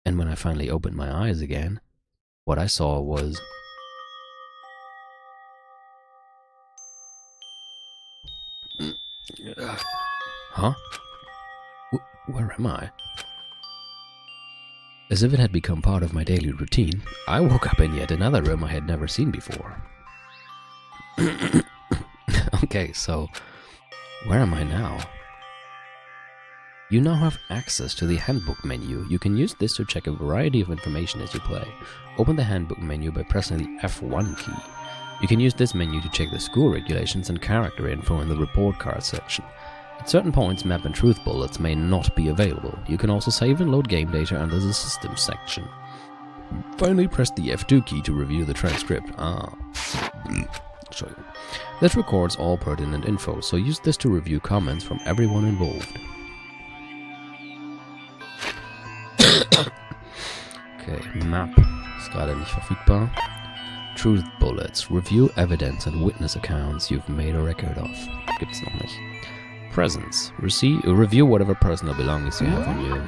And when I finally opened my eyes again, what I saw was... Huh? Where am I? As if it had become part of my daily routine, I woke up in yet another room I had never seen before. Okay, so where am I now? You now have access to the handbook menu. You can use this to check a variety of information as you play. Open the handbook menu by pressing the F1 key. You can use this menu to check the school regulations and character info in the report card section. At certain points, map and truth bullets may not be available. You can also save and load game data under the systems section. Finally, press the F2 key to review the transcript. I'll show you. This records all pertinent info, so use this to review comments from everyone involved. Okay, Map ist gerade nicht verfügbar. Truth Bullets. Review evidence and witness accounts you've made a record of. Gibt's noch nicht. Presents. Review whatever personal belongings you have on you.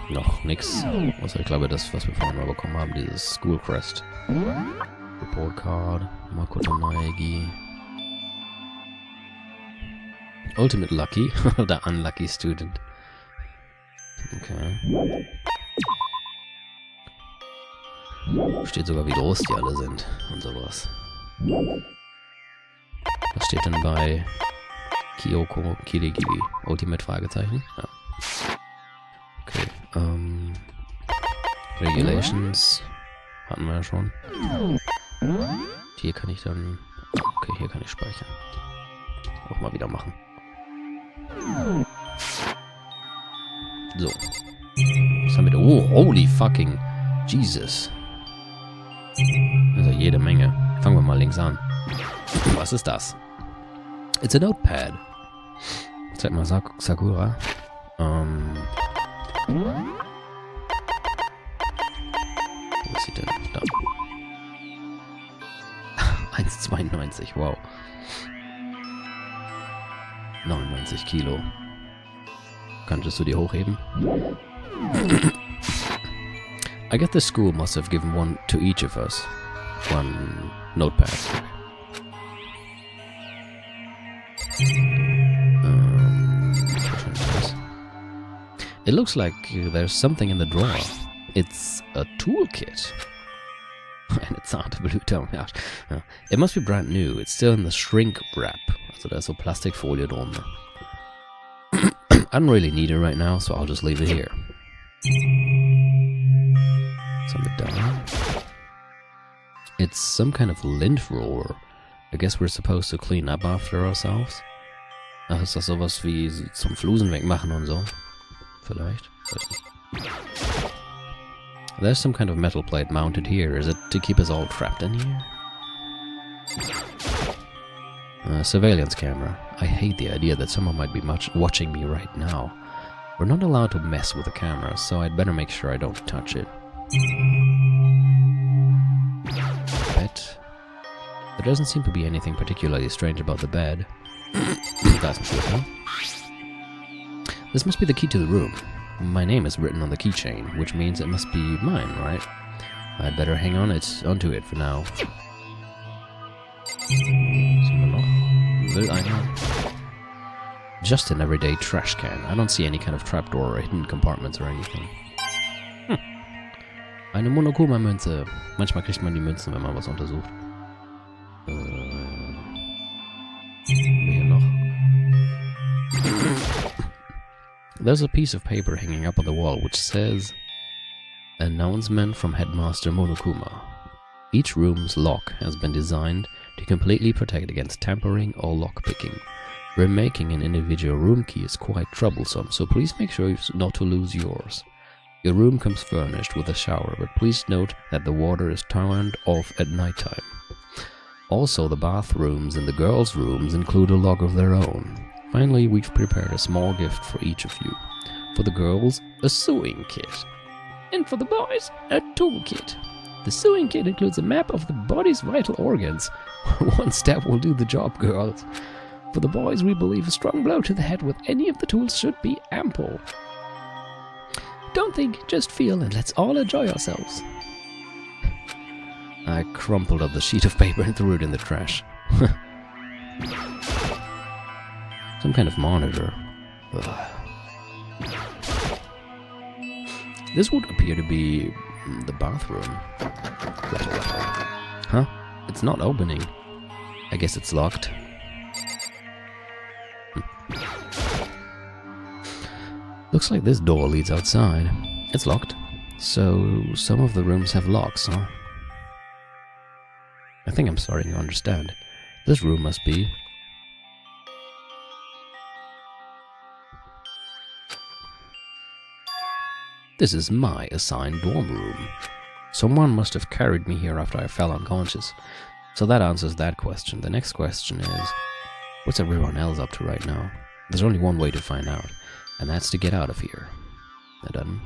Noch nix. Also ich glaube, das, was wir vorhin mal bekommen haben, dieses School Crest. Report Card. Makoto Naegi. Ultimate Lucky. Oder Unlucky Student. Okay. Steht sogar, wie groß die alle sind und sowas. Was steht denn bei Kyoko Kirigiri? Ultimate Fragezeichen? Ja. Okay, Regulations hatten wir ja schon. Hier kann ich dann... Okay, hier kann ich speichern. Auch mal wieder machen. So. Was haben wir da? Oh, holy fucking Jesus. Also jede Menge. Fangen wir mal links an. Was ist das? It's a notepad. Zeig mal Sakura. Wo ist sie denn? Da. 1,92, wow. 99 Kilo. Könntest du die hochheben? I guess the school must have given one to each of us. One notepad. It looks like there's something in the drawer. It's a toolkit. And it's aRdW, oh my gosh. It must be brand new. It's still in the shrink wrap. Also da ist so Plastikfolie drum. I don't really need it right now, so I'll just leave it here. Something down. It's some kind of lint roller. I guess we're supposed to clean up after ourselves. Ach, ist das sowas wie zum Flusen wegmachen und so? Vielleicht? Weiß nicht. There's some kind of metal plate mounted here. Is it to keep us all trapped in here? Surveillance camera. I hate the idea that someone might be watching me right now. We're not allowed to mess with the camera, so I'd better make sure I don't touch it. Bed. There doesn't seem to be anything particularly strange about the bed. That's huh? This must be the key to the room. My name is written on the keychain, which means it must be mine, right? I'd better hang onto it for now. Just an everyday trash can. I don't see any kind of trapdoor or hidden compartments or anything. Eine Monokuma-Münze. Manchmal kriegt man die Münzen, wenn man was untersucht. Hier noch. There's a piece of paper hanging up on the wall which says, Announcement from Headmaster Monokuma. Each room's lock has been designed to completely protect against tampering or lockpicking. Remaking an individual room key is quite troublesome, so please make sure not to lose yours. Your room comes furnished with a shower, but please note that the water is turned off at nighttime. Also, the bathrooms in the girls' rooms include a lock of their own. Finally, we've prepared a small gift for each of you. For the girls, a sewing kit. And for the boys, a toolkit. The sewing kit includes a map of the body's vital organs. One step will do the job, girls. For the boys, we believe a strong blow to the head with any of the tools should be ample. Don't think, just feel, and let's all enjoy ourselves. I crumpled up the sheet of paper and threw it in the trash. Some kind of monitor. Ugh. This would appear to be the bathroom. Huh? It's not opening. I guess it's locked. Looks like this door leads outside. It's locked. So, some of the rooms have locks, huh? I think I'm starting to understand. This room must be... This is my assigned dorm room. Someone must have carried me here after I fell unconscious. So that answers that question. The next question is, what's everyone else up to right now? There's only one way to find out, and that's to get out of here. Na dann,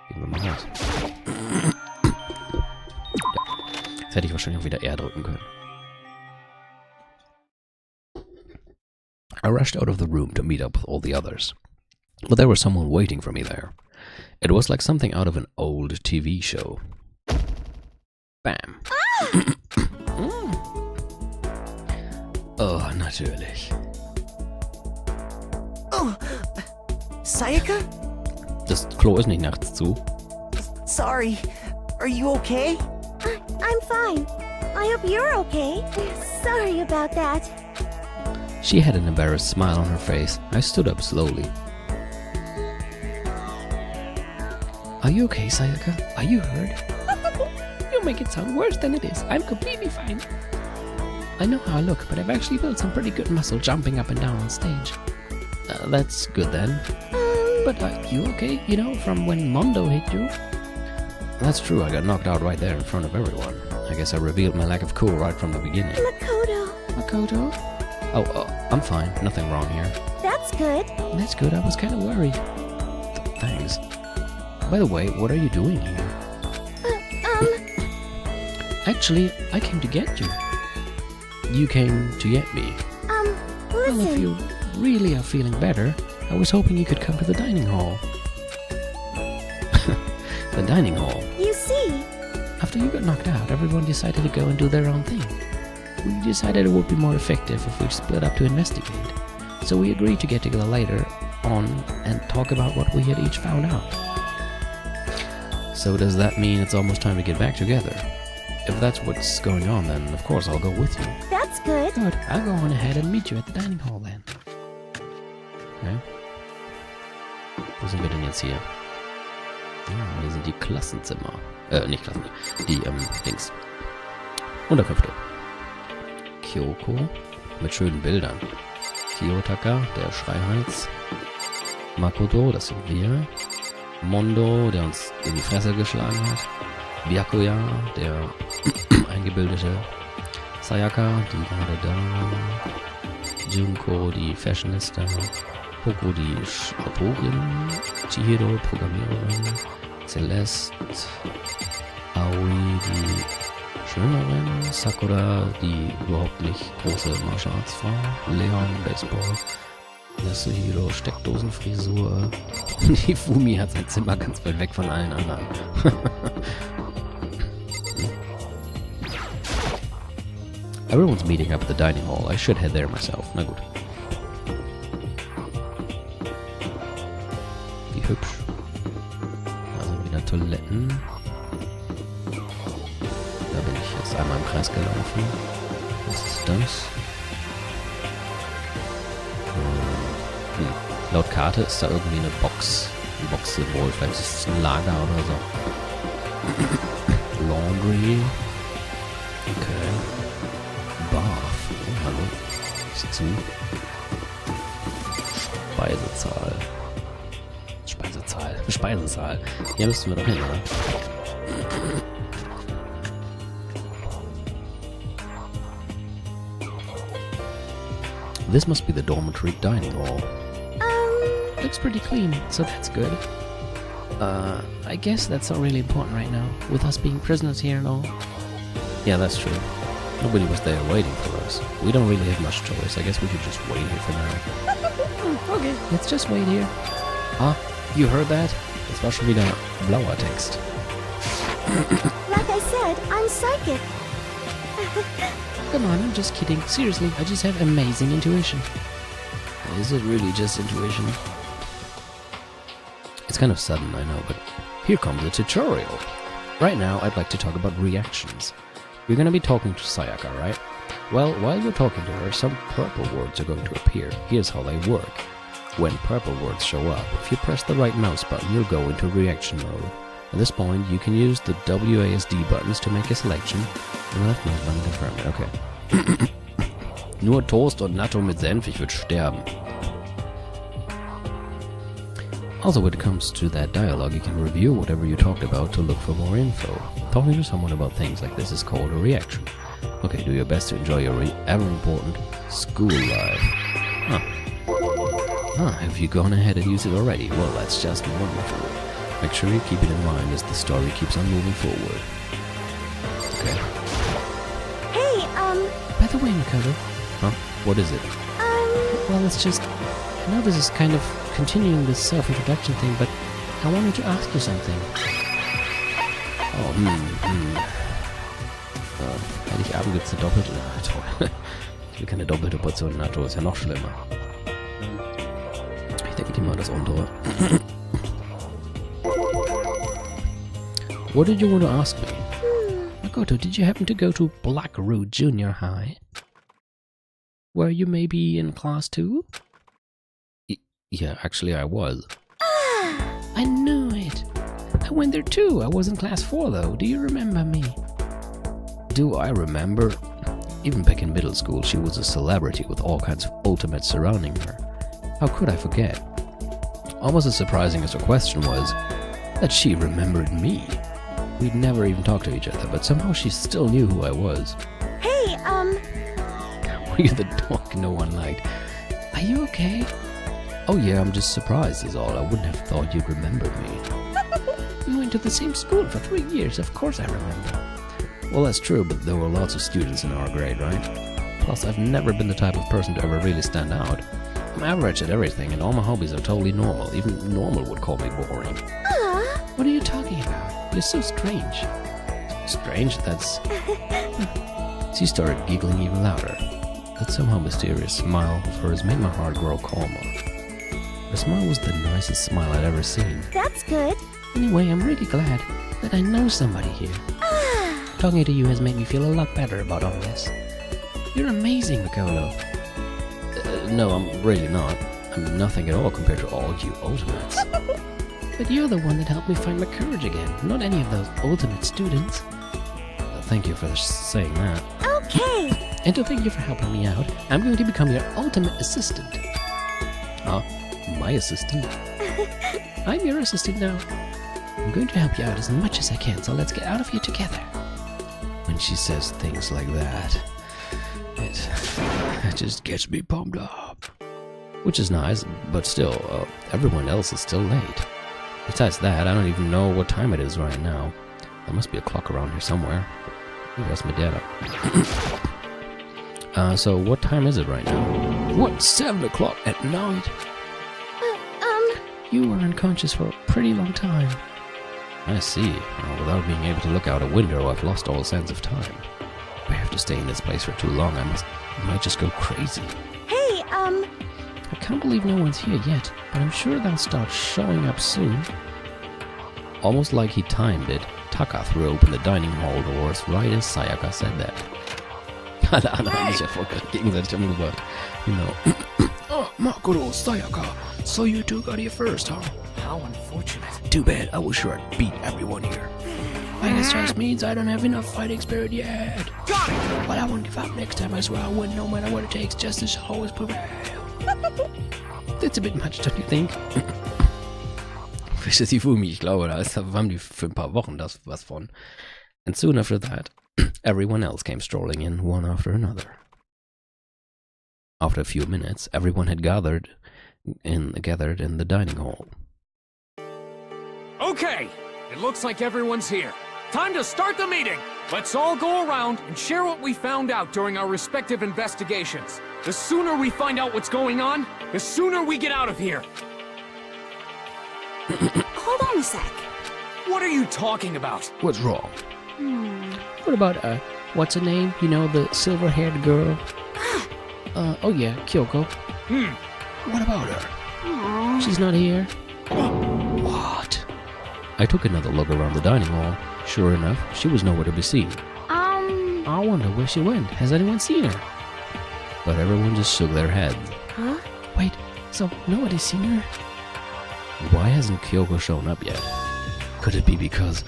gehen wir mal raus. Ja. Jetzt hätte ich wahrscheinlich auch wieder R drücken können. I rushed out of the room to meet up with all the others. But there was someone waiting for me there. It was like something out of an old TV show. Bam. Oh, natürlich. Oh, Sayaka? Das Klo ist nicht nachts zu. Sorry. Are you okay? I'm fine. I hope you're okay. Sorry about that. She had an embarrassed smile on her face. I stood up slowly. Are you okay, Sayaka? Are you hurt? You make it sound worse than it is. I'm completely fine. I know how I look, but I've actually built some pretty good muscle jumping up and down on stage. That's good then. But are you okay? You know, from when Mondo hit you? That's true, I got knocked out right there in front of everyone. I guess I revealed my lack of cool right from the beginning. Makoto. Makoto? Oh, I'm fine. Nothing wrong here. That's good. That's good, I was kind of worried. Thanks. By the way, what are you doing here? Actually, I came to get you. You came to get me. Listen. Well, if you really are feeling better, I was hoping you could come to the dining hall. The dining hall. You see. After you got knocked out, everyone decided to go and do their own thing. We decided it would be more effective if we split up to investigate. So we agreed to get together later on and talk about what we had each found out. So does that mean it's almost time to get back together? If that's what's going on, then of course I'll go with you. That's good. Good. I'll go on ahead and meet you at the dining hall then. Okay. Wo sind wir denn jetzt hier? Ah, hier sind die Klassenzimmer. Nicht Klassenzimmer. Die, Dings. Unterkünfte. Kyoko mit schönen Bildern. Kiyotaka, der Schreihals. Makoto, das sind wir. Mondo, der uns in die Fresse geschlagen hat. Byakuya, der eingebildete. Sayaka, die gerade da war. Junko, die Fashionista. Poko, die Autorin. Chihiro, Programmiererin. Celeste. Aoi, die Schwimmerin. Sakura, die überhaupt nicht große Martial Arts Frau. Leon, Baseball. Yasuhiro, Steckdosenfrisur. Die Fumi hat sein Zimmer ganz weit weg von allen anderen. Everyone's meeting up at the dining hall. I should head there myself. Na gut. Wie hübsch. Da sind wieder Toiletten. Da bin ich jetzt einmal im Kreis gelaufen. Was ist das? Laut Karte ist da irgendwie eine Box. Ein Box-Symbol. Vielleicht ist es ein Lager oder so. Laundry. Okay. Bath. Oh, hallo. Ist zu. Speisesaal. Hier müssten wir doch hin, oder? This must be the dormitory dining hall. Looks pretty clean, so that's good. I guess that's not really important right now, with us being prisoners here and all. Yeah, that's true. Nobody was there waiting for us. We don't really have much choice. I guess we should just wait here for now. Okay, let's just wait here. Ah, You heard that? Das war schon wieder blauer Text. Like I said, I'm psychic. Come on, I'm just kidding. Seriously, I just have amazing intuition. Is it really just intuition? It's kind of sudden, I know, but here comes a tutorial. Right now, I'd like to talk about reactions. You're gonna be talking to Sayaka, right? Well, while you're talking to her, some purple words are going to appear. Here's how they work. When purple words show up, if you press the right mouse button, you'll go into reaction mode. At this point, you can use the WASD buttons to make a selection, and the left mouse button to confirm it. Okay. Nur Toast und Natto mit Senf, ich würde sterben. Also, when it comes to that dialogue, you can review whatever you talked about to look for more info. Talking to someone about things like this is called a reaction. Okay, do your best to enjoy your ever-important school life. Have you gone ahead and used it already? Well, that's just wonderful. Make sure you keep it in mind as the story keeps on moving forward. Okay. Hey, By the way, Mikado. Huh? What is it? Well, it's just... I know this is kind of continuing this self-introduction thing, but I wanted to ask you something. Oh, Heiligabend gibt's eine doppelte... toll. Ich will keine doppelte Portion Natto, ist ja noch schlimmer. Ich denke, die mal das untere. What did you want to ask me? Makoto, did you happen to go to Blackroot Junior High? Were you maybe in class 2? Yeah, actually I was. I knew it! I went there too. I was in class 4 though. Do you remember me? Do I remember? Even back in middle school, she was a celebrity with all kinds of ultimates surrounding her. How could I forget? Almost as surprising as her question was, that she remembered me. We'd never even talked to each other, but somehow she still knew who I was. Hey, Were you the dog no one liked? Are you okay? Oh yeah, I'm just surprised is all. I wouldn't have thought you'd remembered me. We went to the same school for 3 years, of course I remember. Well, that's true, but there were lots of students in our grade, right? Plus, I've never been the type of person to ever really stand out. I'm average at everything, and all my hobbies are totally normal. Even normal would call me boring. What are you talking about? You're so strange. Strange? That's... She started giggling even louder. That somehow mysterious smile of hers made my heart grow calmer. Her smile was the nicest smile I'd ever seen. that's good. Anyway, I'm really glad that I know somebody here. Talking to you has made me feel a lot better about all this. You're amazing, Makoto. No, I'm really not. I'm nothing at all compared to all you ultimates. But you're the one that helped me find my courage again, not any of those ultimate students. Thank you for saying that. Okay. And to thank you for helping me out, I'm going to become your ultimate assistant. My assistant? I'm your assistant now. I'm going to help you out as much as I can, so let's get out of here together. When she says things like that, it just gets me pumped up. Which is nice, but still, everyone else is still late. Besides that, I don't even know what time it is right now. There must be a clock around here somewhere. Ooh, that's my data. So what time is it right now? What, 7 o'clock at night? You were unconscious for a pretty long time. I see. Without being able to look out a window, I've lost all sense of time. If I have to stay in this place for too long, I might just go crazy. Hey, I can't believe no one's here yet, but I'm sure they'll start showing up soon. Almost like he timed it, Taka threw open the dining hall doors right as Sayaka said that. Alle anderen haben sich ja voll gegenseitig umgebracht. You know. Oh, Makoto, Sayaka, so you two got here first, huh? How unfortunate. Too bad, I was sure I'd beat everyone here. I guess just means I don't have enough fighting spirit yet. Got it! But I won't give up next time, I swear I win no matter what it takes, justice shall always prevail. That's a bit much, don't you think? Fisches die Fumi, ich glaube, da haben die für ein paar Wochen das was von. And soon after that, everyone else came strolling in, one after another. After a few minutes, everyone had gathered in the dining hall. Okay, it looks like everyone's here. Time to start the meeting! Let's all go around and share what we found out during our respective investigations. The sooner we find out what's going on, the sooner we get out of here. Hold on a sec. What are you talking about? What's wrong? What about, what's her name? You know, the silver-haired girl? Oh yeah, Kyoko. What about her? She's not here. What? I took another look around the dining hall. Sure enough, she was nowhere to be seen. I wonder where she went. Has anyone seen her? But everyone just shook their heads. Huh? Wait, so nobody's seen her? Why hasn't Kyoko shown up yet? Could it be because...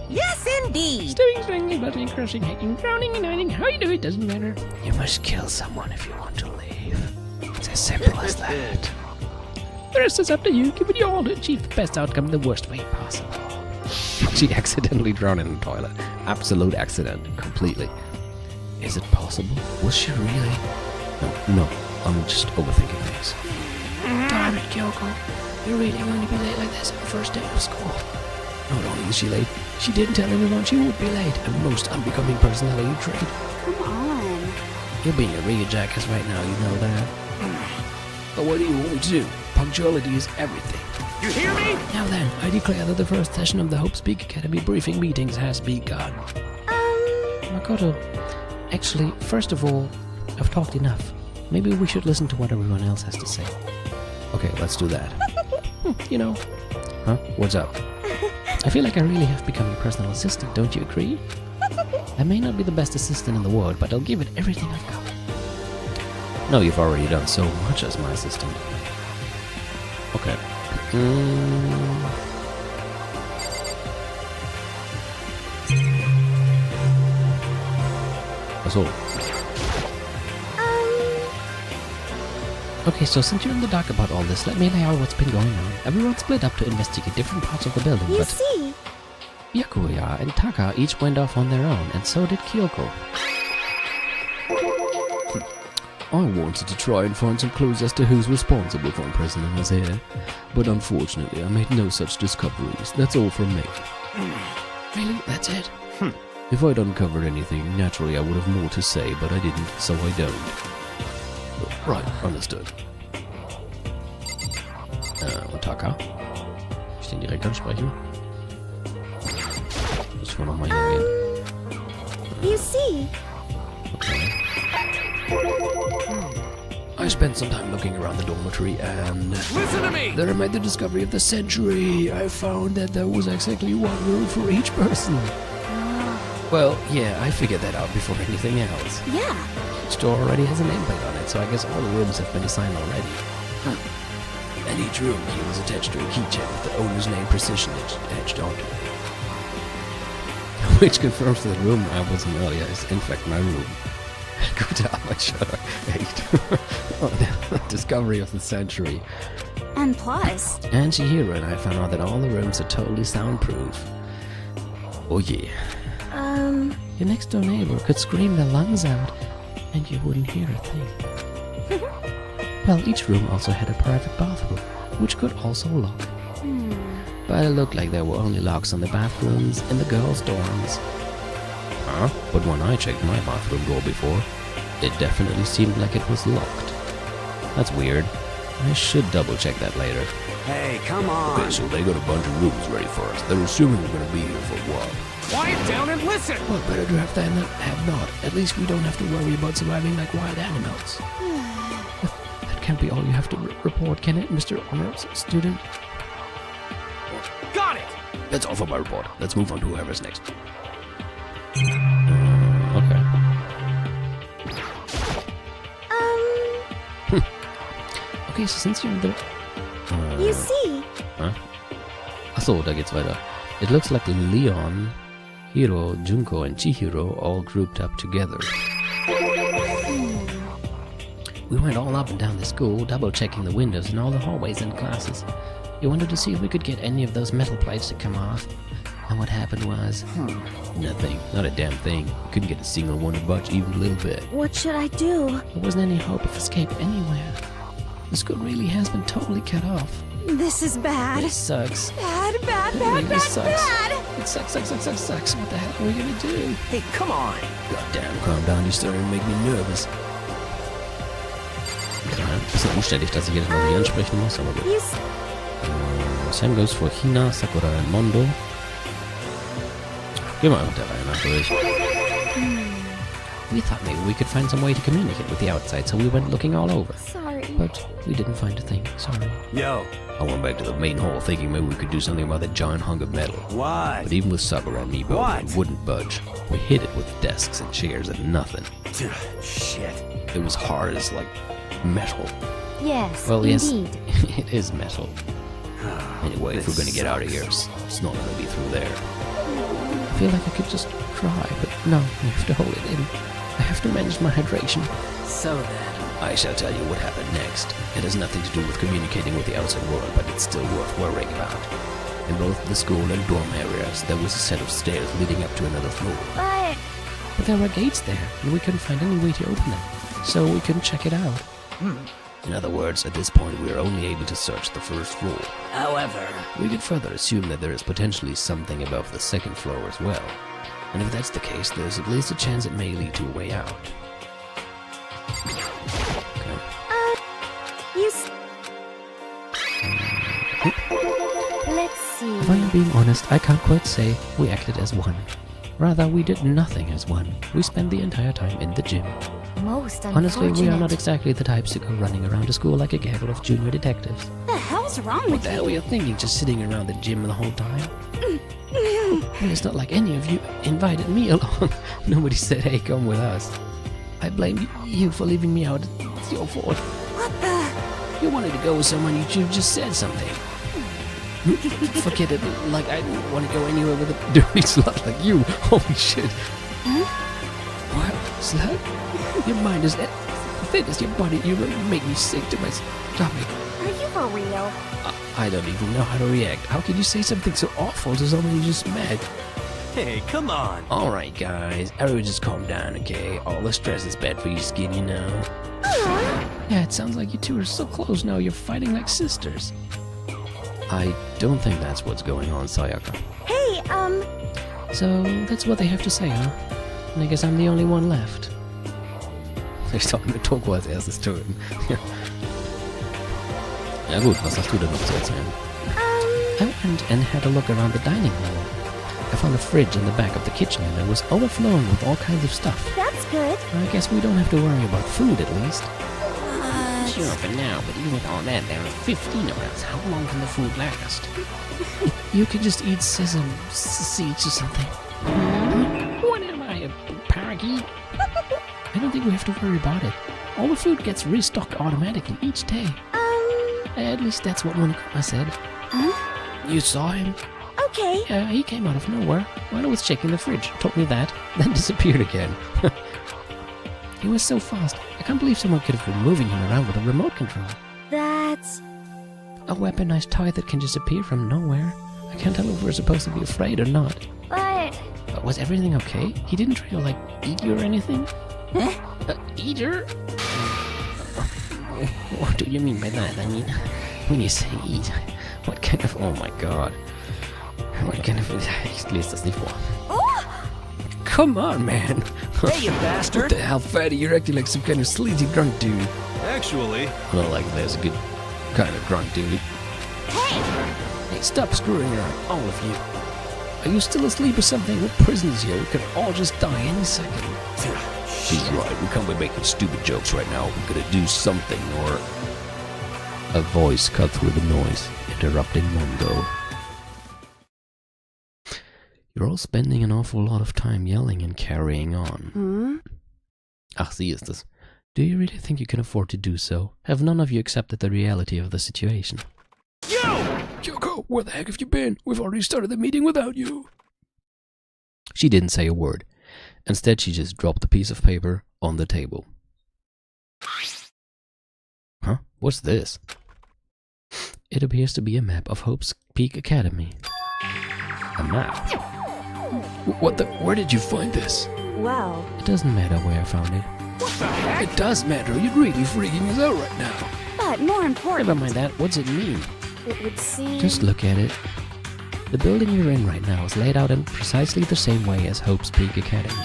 Yes, indeed. Stirring, swinging, buttering, crushing, hacking, drowning, and hiding, how you do it doesn't matter. You must kill someone if you want to leave. It's as simple as that. The rest is up to you. Give it your all to achieve the best outcome in the worst way possible. She accidentally drowned in the toilet. Absolute accident. Completely. Is it possible? Was she really? No, I'm just overthinking things. Darn it, Kyoko. You're really going to be late like this on the first day of school. Not only is she late, she didn't tell anyone she would be late. A most unbecoming personality trait. Come on. You're being a real jackass right now, you know that. But what do you want me to do? Punctuality is everything. You hear me? Now then, I declare that the first session of the Hope Speak Academy briefing meetings has begun. Makoto, actually, first of all, I've talked enough. Maybe we should listen to what everyone else has to say. Okay, let's do that. You know. Huh? What's up? I feel like I really have become your personal assistant, don't you agree? I may not be the best assistant in the world, but I'll give it everything I've got. No, you've already done so much as my assistant. Okay. Achso. Okay, so since you're in the dark about all this, let me lay out what's been going on. Everyone split up to investigate different parts of the building, You but see, Byakuya and Taka each went off on their own, and so did Kyoko. I wanted to try and find some clues as to who's responsible for imprisoning us here, but unfortunately I made no such discoveries. That's all from me. Really? That's it? If I'd uncovered anything, naturally I would have more to say, but I didn't, so I don't. Right, understood. Und Taka? Ich den direkt ansprechen? Muss ich mal nochmal hier gehen. you see, Okay. I spent some time looking around the dormitory and... Listen to me! There I made the discovery of the century. I found that there was exactly one room for each person. Well, yeah, I figured that out before anything else. yeah. Each door already has a nameplate on it, so I guess all the rooms have been assigned already. And each room key was attached to a keychain with the owner's name precision etched onto it. Which confirms that the room I was in earlier is in fact my room. Good job, I should have. Discovery of the century. And plus, And Chihiro and I found out that all the rooms are totally soundproof. Oh yeah. Your next door neighbor could scream their lungs out, and you wouldn't hear a thing. Well, each room also had a private bathroom, which could also lock. But it looked like there were only locks on the bathrooms in the girls' dorms. Huh? But when I checked my bathroom door before, it definitely seemed like it was locked. That's weird. I should double check that later. Hey, come on. Okay, so they got a bunch of rooms ready for us. They're assuming we're gonna be here for a while. Quiet down and listen! Well, better to have than have not. At least we don't have to worry about surviving like wild animals. That can't be all you have to report, can it, Mr. Honors student? Got it! That's all for my report. Let's move on to whoever's next. Okay. Okay, so since you're the... you see, Huh? Achso, da geht's weiter. It looks like Leon, Hiro, Junko, and Chihiro all grouped up together. We went all up and down the school, double-checking the windows and all the hallways and classes. We wanted to see if we could get any of those metal plates to come off. And what happened was... nothing. Not a damn thing. We couldn't get a single one to budge even a little bit. what should I do? There wasn't any hope of escape anywhere. The school really has been totally cut off. This is bad. It sucks. Bad, bad, It bad, really bad, sucks. bad. It sucks. What the hell are we gonna do? Hey, come on. Goddamn, calm down. You're starting to make me nervous. Okay, bisschen umständlich, dass ich jedes Mal sie ansprechen muss, aber gut. You s- Same goes for Hina, Sakura, and Mondo. Gehen wir einfach der Reihe nach durch. We thought maybe we could find some way to communicate with the outside, so we went looking all over. Sorry. But we didn't find a thing, sorry. Yo, I went back to the main hall thinking maybe we could do something about that giant hunk of metal. what? But even with Sakura and me both, What? it wouldn't budge. We hit it with desks and chairs and nothing. Shit. It was hard as, like, metal. Yes, Well, yes, indeed. it is metal. Anyway, if we're gonna get out of here, it's not gonna be through there. I feel like I could just cry, but no, I have to hold it in. I have to manage my hydration. So then. I shall tell you what happened next. It has nothing to do with communicating with the outside world, but it's still worth worrying about. In both the school and dorm areas, there was a set of stairs leading up to another floor. But there were gates there, and we couldn't find any way to open them, so we couldn't check it out. In other words, at this point, we are only able to search the first floor. However, We could further assume that there is potentially something above the second floor as well. And if that's the case, there's at least a chance it may lead to a way out. Okay. You Let's see. If I am being honest, I can't quite say we acted as one. Rather, we did nothing as one. We spent the entire time in the gym. Most Honestly, we are not unfortunate. exactly the types to go running around to school like a gaggle of junior detectives. What the hell's wrong What with the hell were you thinking, just sitting around the gym the whole time? you? Well, it's not like any of you invited me along. Nobody said, hey, come with us. I blame you for leaving me out. It's your fault. What the? You wanted to go with someone, you should have just said something. Forget it, like I didn't want to go anywhere with a dirty slut like you. Holy shit. What? Slut? Your mind is as thin as your body. You really make me sick to my stomach. Are you for real? I don't even know how to react. How could you say something so awful to someone you just met? hey, come on. Alright guys, everyone just calm down, okay? All the stress is bad for your skin, you know? Yeah, it sounds like you two are so close now, you're fighting like sisters. I don't think that's what's going on, Sayaka. Hey, So, that's what they have to say, huh? And I guess I'm the only one left. Ich sag mit Toko als erstes töten. Ja gut, was hast du denn noch zu erzählen? I went and had a look around the dining hall. I found a fridge in the back of the kitchen and it was overflowing with all kinds of stuff. that's good. I guess we don't have to worry about food at least. But... Sure, for now, but even with all that, there are 15 of us. How long can the food last? You could just eat sesame seeds or something. What am I, a parakeet? I don't think we have to worry about it. All the food gets restocked automatically each day. At least that's what Monokuma said. You saw him? Okay. Yeah, he came out of nowhere while I was checking the fridge. Told me that, then disappeared again. He was so fast. I can't believe someone could have been moving him around with a remote control. That's... A weaponized toy that can just appear from nowhere. I can't tell if we're supposed to be afraid or not. But... Was everything okay? He didn't try to, like, eat you or anything? Eat her? What do you mean by that? I mean, when you say eat, what kind of... Oh my god. What kind of... Ich lese das nicht vor. Come on, man. Hey, you What bastard. the hell, fatty? You're acting like some kind of sleazy drunk dude. Actually, I don't like there's a good kind of drunk dude. Hey, stop screwing around, all of you. Are you still asleep or something? We're prisoners here. We could all just die any second. She's right. We can't be making stupid jokes right now. We're gonna do something, or... A voice cut through the noise, interrupting Mondo. You're all spending an awful lot of time yelling and carrying on. Ach, sie ist es. Do you really think you can afford to do so? Have none of you accepted the reality of the situation? Kyoko, where the heck have you been? We've already started the meeting without you. She didn't say a word. Instead, she just dropped the piece of paper on the table. Huh? What's this? It appears to be a map of Hope's Peak Academy. A map? What the? Where did you find this? Well... It doesn't matter where I found it. What the heck? It does matter. You're really freaking us out right now. But more important... Never mind that. What's it mean? It would seem... Just look at it. The building you're in right now is laid out in precisely the same way as Hope's Peak Academy.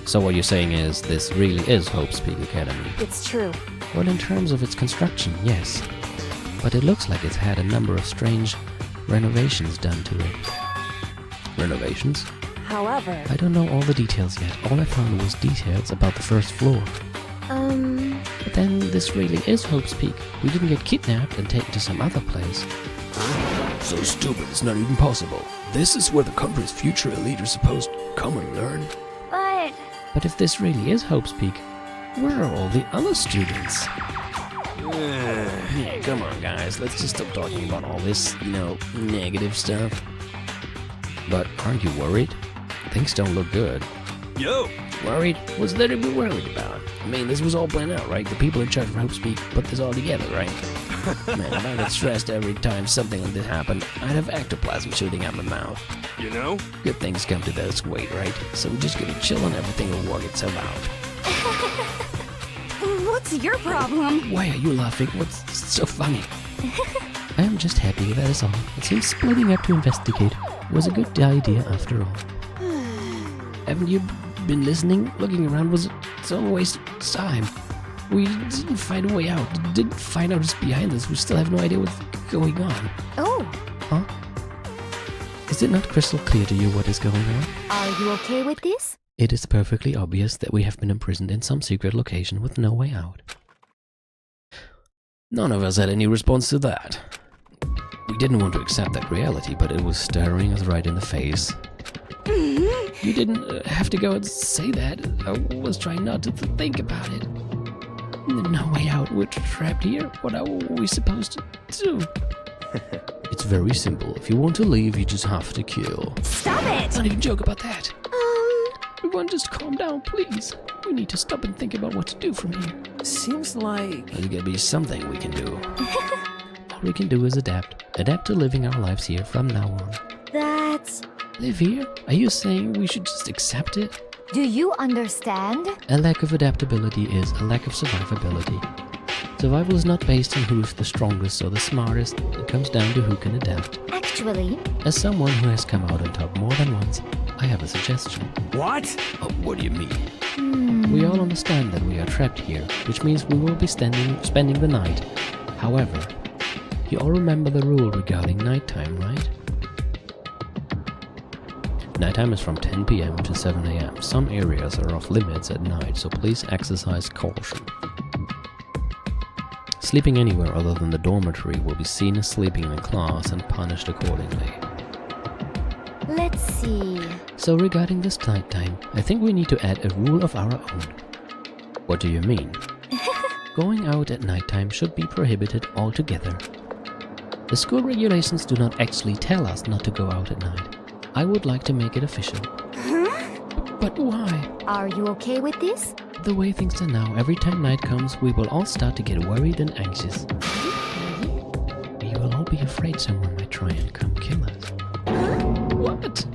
So what you're saying is, this really is Hope's Peak Academy? It's true. Well, in terms of its construction, yes. but it looks like it's had a number of strange renovations done to it. Renovations? However... I don't know all the details yet. All I found was details about the first floor. But then this really is Hope's Peak. We didn't get kidnapped and taken to some other place. So stupid, it's not even possible. This is where the country's future elite are supposed to come and learn. But if this really is Hope's Peak, where are all the other students? Yeah, come on guys, let's just stop talking about all this, negative stuff. But aren't you worried? Things don't look good. Yo! Worried? What's there to be worried about? I mean, this was all planned out, right? The people in charge of Hope's Peak put this all together, right? Man, if I got stressed every time something like this happened, I'd have ectoplasm shooting out my mouth. You know? Good things come to those who wait, right? So we're just gonna chill and everything will work itself out. What's your problem? Why are you laughing? What's so funny? I am just happy, that is all. It seems splitting up to investigate was a good idea after all. Haven't you been listening? Looking around was all a waste of time. We didn't find a way out. Didn't find out what's behind us. We still have no idea what's going on. Oh. Huh? Is it not crystal clear to you what is going on? Are you okay with this? It is perfectly obvious that we have been imprisoned in some secret location with no way out. None of us had any response to that. We didn't want to accept that reality, but it was staring us right in the face. You didn't have to go and say that. I was trying not to think about it. No way out. We're trapped here. What are we supposed to do? It's very simple. If you want to leave, you just have to kill. Stop it! Don't even joke about that. Everyone just calm down, please. We need to stop and think about what to do from here. Seems like... There's gotta be something we can do. All we can do is adapt. Adapt to living our lives here from now on. That's... Live here? Are you saying we should just accept it? Do you understand? A lack of adaptability is a lack of survivability. Survival is not based on who's the strongest or the smartest. It comes down to who can adapt. Actually... As someone who has come out on top more than once, I have a suggestion. What? Oh, what do you mean? We all understand that we are trapped here, which means we will be spending the night. However, you all remember the rule regarding nighttime, right? Nighttime is from 10 PM to 7 AM. Some areas are off limits at night, so please exercise caution. Sleeping anywhere other than the dormitory will be seen as sleeping in class and punished accordingly. Let's see... So regarding this nighttime, I think we need to add a rule of our own. What do you mean? Going out at nighttime should be prohibited altogether. The school regulations do not actually tell us not to go out at night. I would like to make it official. But why? Are you okay with this? The way things are now, every time night comes, we will all start to get worried and anxious. We will all be afraid someone might try and come kill us. What?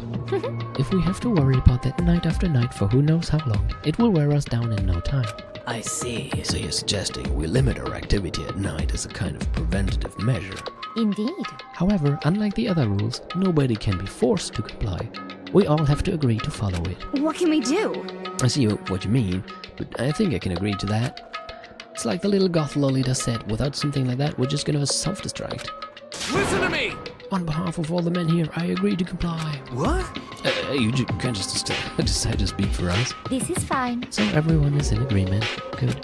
If we have to worry about that night after night for who knows how long, it will wear us down in no time. I see. So you're suggesting we limit our activity at night as a kind of preventative measure? Indeed. However, unlike the other rules, nobody can be forced to comply. We all have to agree to follow it. What can we do? I see what you mean, but I think I can agree to that. It's like the little goth Lolita said, without something like that, we're just gonna self-destruct. Listen to me! On behalf of all the men here, I agree to comply. What? You can't just decide to speak for us. This is fine. So everyone is in agreement. Good.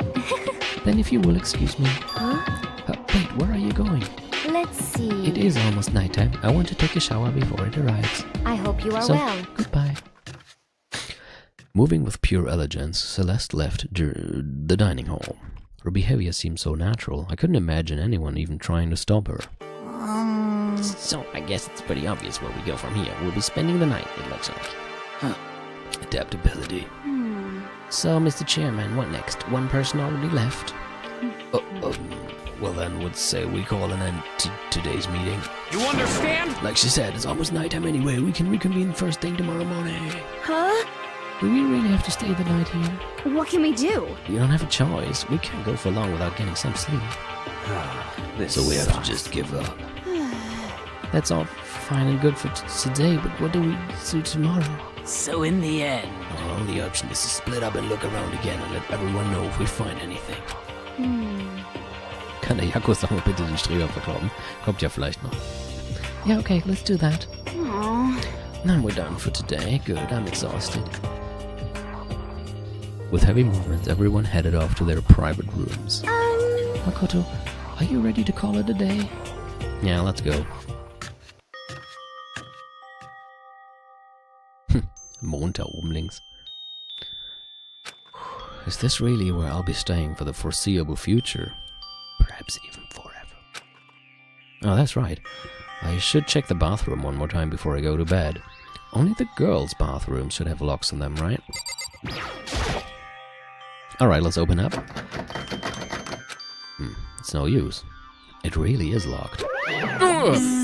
Then if you will excuse me. Huh? Wait, where are you going? Let's see... It is almost nighttime. I want to take a shower before it arrives. I hope you are So, well. goodbye. Moving with pure elegance, Celeste left the dining hall. Her behavior seemed so natural, I couldn't imagine anyone even trying to stop her. So, I guess it's pretty obvious where we go from here. We'll be spending the night, it looks like. Huh. Adaptability. So, Mr. Chairman, what next? One person already left. Well then, would say we call an end to today's meeting. You understand? Like she said, it's almost nighttime anyway. We can reconvene first thing tomorrow morning. Huh? Do we really have to stay the night here? What can we do? We don't have a choice. We can't go for long without getting some sleep. So we have to just give up. That's all fine and good for today, but what do we do tomorrow? So in the end... Our only option is to split up and look around again and let everyone know if we find anything. Kann der Jakobs doch mal bitte den Streber verkloppen? Kommt ja vielleicht noch. Yeah, okay, let's do that. Then we're done for today. Good, I'm exhausted. With heavy movements, everyone headed off to their private rooms. Makoto, are you ready to call it a day? Yeah, let's go. Mond da oben links. Is this really where I'll be staying for the foreseeable future? Perhaps even forever. Oh, that's right. I should check the bathroom one more time before I go to bed. Only the girls' bathrooms should have locks on them, right? Alright, let's open up. It's no use. It really is locked. Ugh!